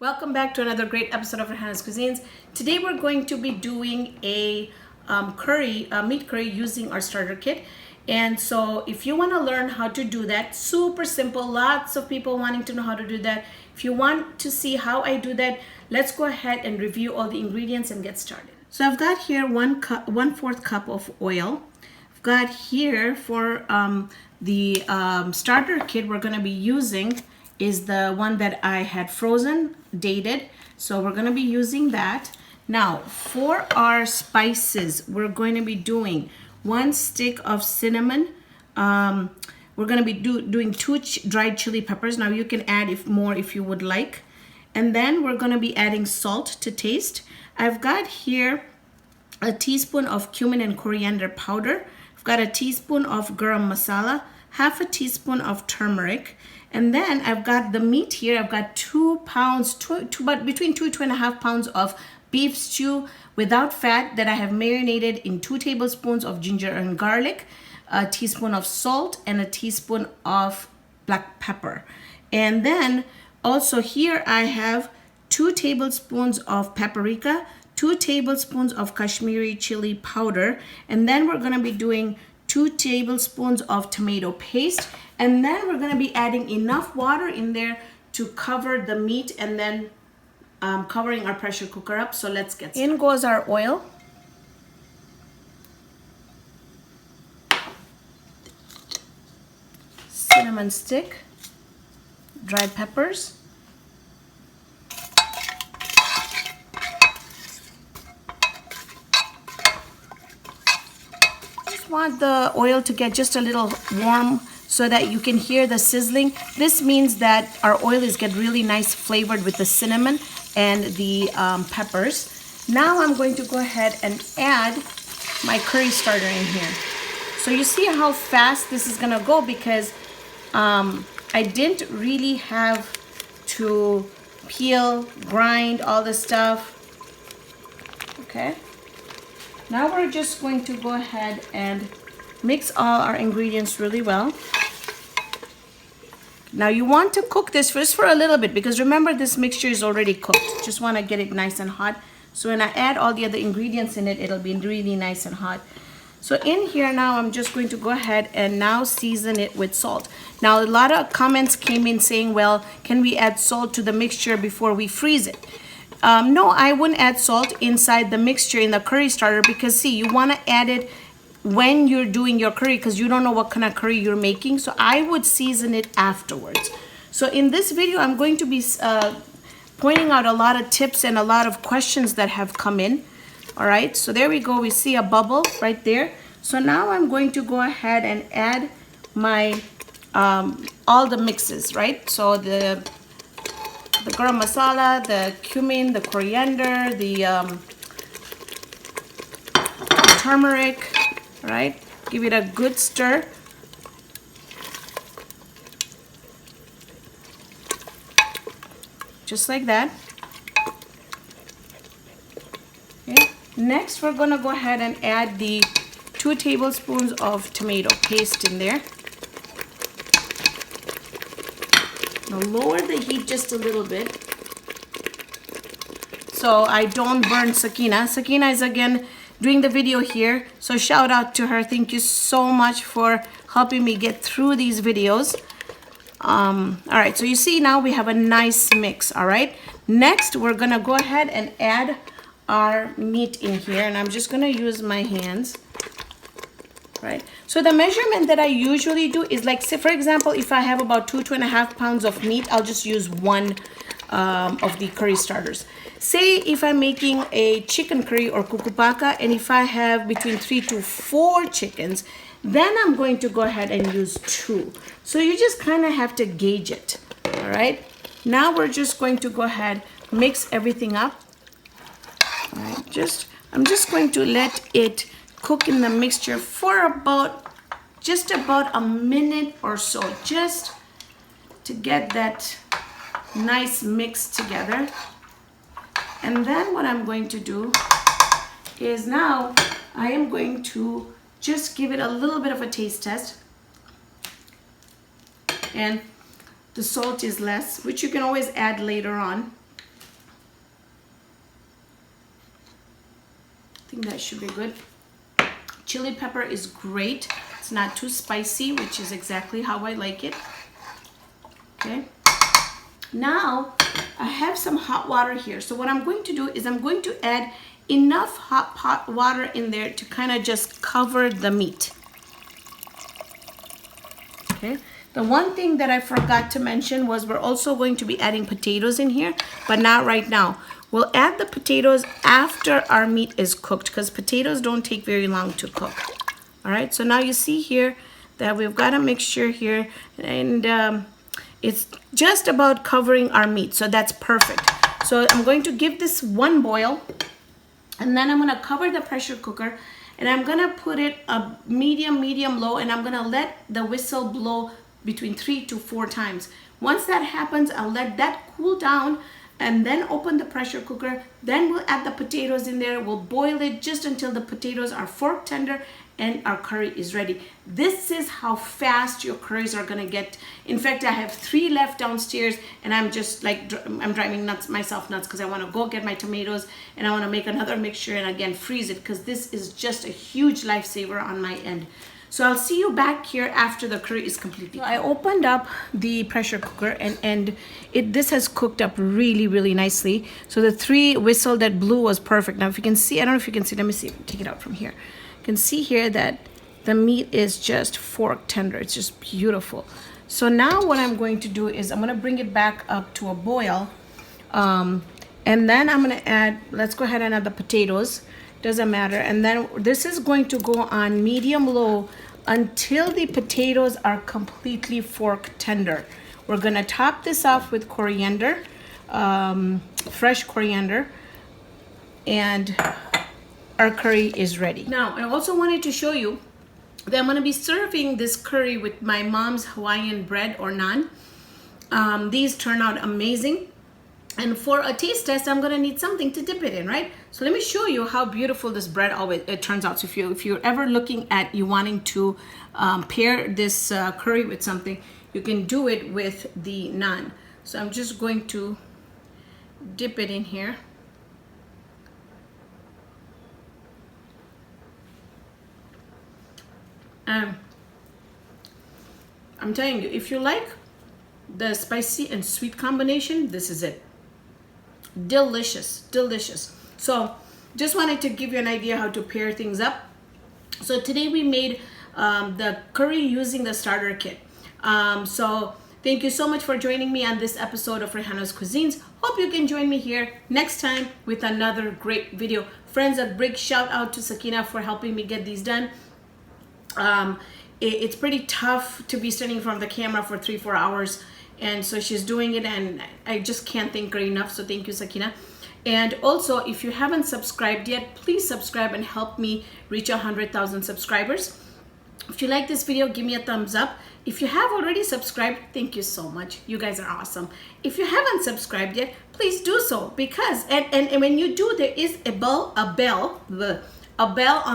Welcome back to another great episode of Raihana's Cuisines. Today we're going to be doing a meat curry using our starter kit. And so if you want to learn how to do that, super simple, lots of people wanting to know how to do that. If you want to see how I do that, let's go ahead and review all the ingredients and get started. So I've got here 1/4 cup of oil. I've got here for the starter kit we're going to be using is the one that I had frozen, dated. So we're gonna be using that. Now, for our spices, we're going to be doing 1 stick of cinnamon. We're gonna be doing 2 dried chili peppers. Now you can add more if you would like. And then we're gonna be adding salt to taste. I've got here a teaspoon of cumin and coriander powder. I've got a teaspoon of garam masala, half a teaspoon of turmeric. And then I've got the meat here. I've got 2 pounds, but between 2 to 2.5 pounds of beef stew without fat that I have marinated in 2 tablespoons of ginger and garlic, a teaspoon of salt, and a teaspoon of black pepper. And then also here I have 2 tablespoons of paprika, 2 tablespoons of Kashmiri chili powder, and then we're gonna be doing 2 tablespoons of tomato paste, and then we're going to be adding enough water in there to cover the meat and then covering our pressure cooker up. So let's get started. In goes our oil. Cinnamon stick, dried peppers, want the oil to get just a little warm so that you can hear the sizzling. This means that our oil is get really nice flavored with the cinnamon and the peppers. Now I'm going to go ahead and add my curry starter in here. So you see how fast this is gonna go because I didn't really have to peel, grind all the stuff. Okay. Now we're just going to go ahead and mix all our ingredients really well. Now you want to cook this just for a little bit because remember this mixture is already cooked. Just want to get it nice and hot. So when I add all the other ingredients in it, it'll be really nice and hot. So in here now, I'm just going to go ahead and now season it with salt. Now a lot of comments came in saying, well, can we add salt to the mixture before we freeze it? No, I wouldn't add salt inside the mixture in the curry starter because see, you want to add it when you're doing your curry because you don't know what kind of curry you're making. So I would season it afterwards. So in this video, I'm going to be pointing out a lot of tips and a lot of questions that have come in. All right, so there we go. We see a bubble right there. So now I'm going to go ahead and add my all the mixes, right? So the garam masala, the cumin, the coriander, the turmeric, right? Give it a good stir. Just like that. Okay. Next, we're gonna go ahead and add the 2 tablespoons of tomato paste in there. Now lower the heat just a little bit so I don't burn Sakina. Sakina is again doing the video here, so shout out to her. Thank you so much for helping me get through these videos. All right, so you see now we have a nice mix. All right, next we're gonna go ahead and add our meat in here, and I'm just gonna use my hands. Right, so the measurement that I usually do is like, say for example, if I have about 2 to 2.5 pounds of meat, I'll just use 1 of the curry starters. Say if I'm making a chicken curry or kukupaka, and if I have between 3 to 4 chickens, then I'm going to go ahead and use 2. So you just kind of have to gauge it. All right, now we're just going to go ahead, mix everything up. All right, I'm just going to let it cook in the mixture for just about a minute or so, just to get that nice mix together. And then what I'm going to do is now I am going to just give it a little bit of a taste test. And the salt is less, which you can always add later on. think that should be good. Chili pepper is great. It's not too spicy, which is exactly how I like it. Okay. Now, I have some hot water here. So what I'm going to do is I'm going to add enough hot water in there to kind of just cover the meat. Okay. The one thing that I forgot to mention was we're also going to be adding potatoes in here, but not right now. We'll add the potatoes after our meat is cooked because potatoes don't take very long to cook. All right, so now you see here that we've got a mixture here, and it's just about covering our meat, so that's perfect. So I'm going to give this one boil, and then I'm gonna cover the pressure cooker, and I'm gonna put it a medium low, and I'm gonna let the whistle blow between 3 to 4 times. Once that happens, I'll let that cool down and then open the pressure cooker. Then we'll add the potatoes in there. We'll boil it just until the potatoes are fork tender and our curry is ready. This is how fast your curries are gonna get. In fact, I have 3 left downstairs, and I'm just like, I'm driving myself nuts because I wanna go get my tomatoes and I wanna make another mixture and again freeze it, because this is just a huge lifesaver on my end. So I'll see you back here after the curry is completely cooked. I opened up the pressure cooker, and this has cooked up really nicely. So the 3 whistle that blew was perfect. Now if you can see, I don't know if you can see, let me see, take it out from here. You can see here that the meat is just fork tender. It's just beautiful. So now what I'm going to do is I'm gonna bring it back up to a boil. And then I'm gonna add, let's go ahead and add the potatoes. Doesn't matter. And then this is going to go on medium low until the potatoes are completely fork tender. We're gonna top this off with coriander, fresh coriander, and our curry is ready. Now, I also wanted to show you that I'm gonna be serving this curry with my mom's Hawaiian bread or naan. These turn out amazing. And for a taste test, I'm gonna need something to dip it in, right? So let me show you how beautiful this bread always turns out. So if you're ever looking at you wanting to pair this curry with something, you can do it with the naan. So I'm just going to dip it in here. I'm telling you, if you like the spicy and sweet combination, this is it. Delicious. So just wanted to give you an idea how to pair things up. So today we made the curry using the starter kit. So thank you so much for joining me on this episode of Raihana's Cuisines. Hope you can join me here next time with another great video. Friends, a big shout out to Sakina for helping me get these done. It's pretty tough to be standing in front of the camera for 3-4 hours. And so she's doing it, and I just can't thank her enough. So thank you, Sakina. And also, if you haven't subscribed yet, please subscribe and help me reach 100,000 subscribers. If you like this video, give me a thumbs up. If you have already subscribed, thank you so much. You guys are awesome. If you haven't subscribed yet, please do so, because and when you do, there is a bell on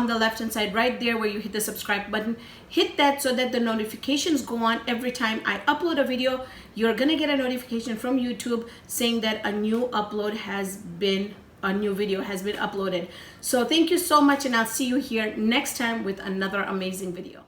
the left hand side right there where you hit the subscribe button. Hit that so that the notifications go on every time I upload a video. You're gonna get a notification from YouTube saying that a new video has been uploaded. So thank you so much, and I'll see you here next time with another amazing video.